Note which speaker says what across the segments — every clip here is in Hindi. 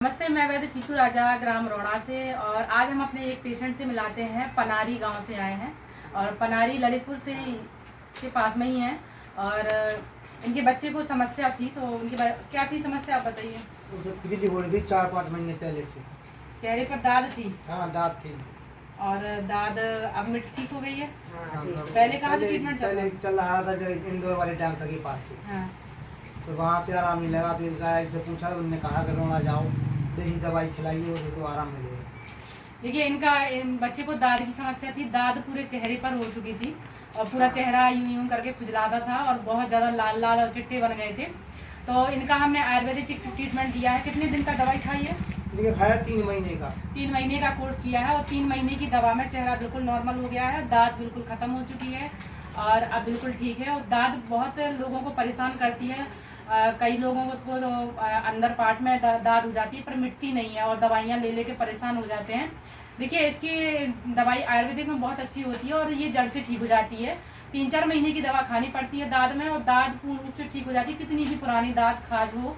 Speaker 1: नमस्ते, मैं वैद्य सीतू राजा ग्राम रोड़ा से। और आज हम अपने एक पेशेंट से मिलाते हैं। पनारी गांव से आए हैं और पनारी ललितपुर से के पास में ही है। और इनके बच्चे को समस्या थी, तो उनकी क्या थी समस्या आप बताइए।
Speaker 2: उसे खुजली हो रही थी 4-5 महीने पहले से।
Speaker 1: चेहरे पर दाद थी।
Speaker 2: हाँ, दाद थी।
Speaker 1: और दाद अब मिट ठीक हो गई है।
Speaker 2: हाँ,
Speaker 1: पहले कहाँ से ट्रीटमेंट
Speaker 2: चल रहा था, जो इंदौर वाले डॉक्टर के पास से।
Speaker 1: हाँ।
Speaker 2: तो वहाँ से आराम नहीं लगा, तो इस गाय से पूछा, उन्होंने कहा कि रोना जाओ, देसी दवाई खिलाइए, उसे तो आराम मिलेगा।
Speaker 1: देखिए, इन बच्चे को दाद की समस्या थी। दाद पूरे चेहरे पर हो चुकी थी और पूरा चेहरा यूं यूं करके खुजलाता था और बहुत ज़्यादा लाल लाल और चिट्टे बन गए थे। तो इनका हमने आयुर्वेदिक ट्रीटमेंट दिया है। कितने दिन का दवाई खाई है?
Speaker 2: देखिए, खाया 3 महीने का।
Speaker 1: 3 महीने का कोर्स किया है और 3 महीने की दवा में चेहरा बिल्कुल नॉर्मल हो गया है। दाद बिल्कुल ख़त्म हो चुकी है और अब बिल्कुल ठीक है। और दाद बहुत लोगों को परेशान करती है। कई लोगों को तो अंदर पार्ट में दाद हो जाती है, पर मिटती नहीं है और दवाइयाँ ले लेके परेशान हो जाते हैं। देखिए, इसकी दवाई आयुर्वेदिक में बहुत अच्छी होती है और ये जड़ से ठीक हो जाती है। 3-4 महीने की दवा खानी पड़ती है दाद में और दाद पूर्ण रूप से ठीक हो जाती है। कितनी भी पुरानी दाद खाज हो,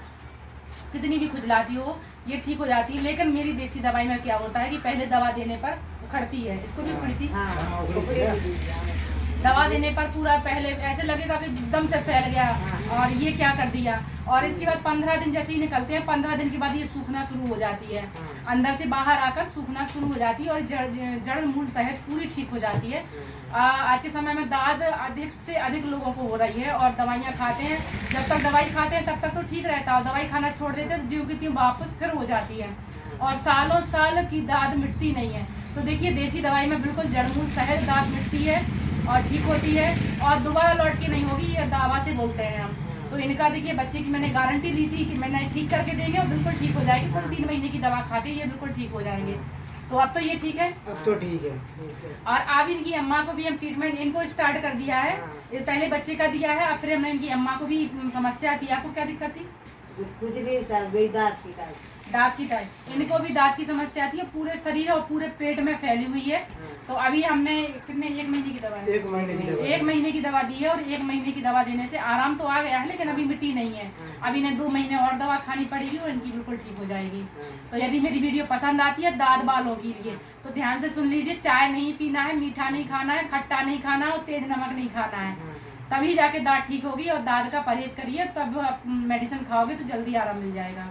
Speaker 1: कितनी भी खुजलाती हो, ये ठीक हो जाती है। लेकिन मेरी देसी दवाई में क्या होता है कि पहले दवा देने पर उखड़ती है। इसको भी उखड़ी थी। दवा देने पर पूरा पहले ऐसे लगेगा कि एकदम से फैल गया और ये क्या कर दिया। और इसके बाद 15 दिन जैसे ही निकलते हैं, 15 दिन के बाद ये सूखना शुरू हो जाती है। अंदर से बाहर आकर सूखना शुरू हो जाती है और जड़ मूल सहित पूरी ठीक हो जाती है। आज के समय में दाद अधिक से अधिक लोगों को हो रही है और दवाइयाँ खाते हैं। जब तक दवाई खाते हैं तब तक तो ठीक रहता है और दवाई खाना छोड़ देते हैं तो ज्यों की त्यों वापस फिर हो जाती है और सालों साल की दाद मिटती नहीं है। तो देखिए, देसी दवाई में बिल्कुल जड़ मूल सहित दाद मिटती है और ठीक होती है और दोबारा लौट के नहीं होगी। ये दावा से बोलते हैं हम। तो इनका देखिए, बच्चे की मैंने गारंटी ली थी कि मैंने ठीक करके देंगे और बिल्कुल ठीक हो जाएगी। कुल 3 महीने की दवा खाते ये बिल्कुल ठीक हो जाएंगे। तो अब तो ये ठीक है।
Speaker 2: अब तो ठीक है।
Speaker 1: और अब इनकी अम्मा को भी हम ट्रीटमेंट इनको स्टार्ट कर दिया है। पहले बच्चे का दिया है, अब फिर हमने इनकी अम्मा को भी समस्या थी। आपको क्या दिक्कत थी? दांत की टाइप। इनको भी दांत की समस्या थी, पूरे शरीर और पूरे पेट में फैली हुई है। तो अभी हमने कितने 1 महीने की दवा
Speaker 2: 1 महीने की दवा
Speaker 1: 1 महीने की दवा दी है और 1 महीने की दवा देने से आराम तो आ गया है, लेकिन अभी मिट्टी नहीं है। अभी इन्हें 2 महीने और दवा खानी पड़ेगी और इनकी बिल्कुल ठीक हो जाएगी। तो यदि मेरी वीडियो पसंद आती है दाद वालों के लिए तो ध्यान से सुन लीजिए। चाय नहीं पीना है, मीठा नहीं खाना है, खट्टा नहीं खाना है और तेज नमक नहीं खाना है। तभी जाके दाद ठीक होगी। और दाद का परहेज करिए, तब मेडिसिन खाओगे तो जल्दी आराम मिल जाएगा।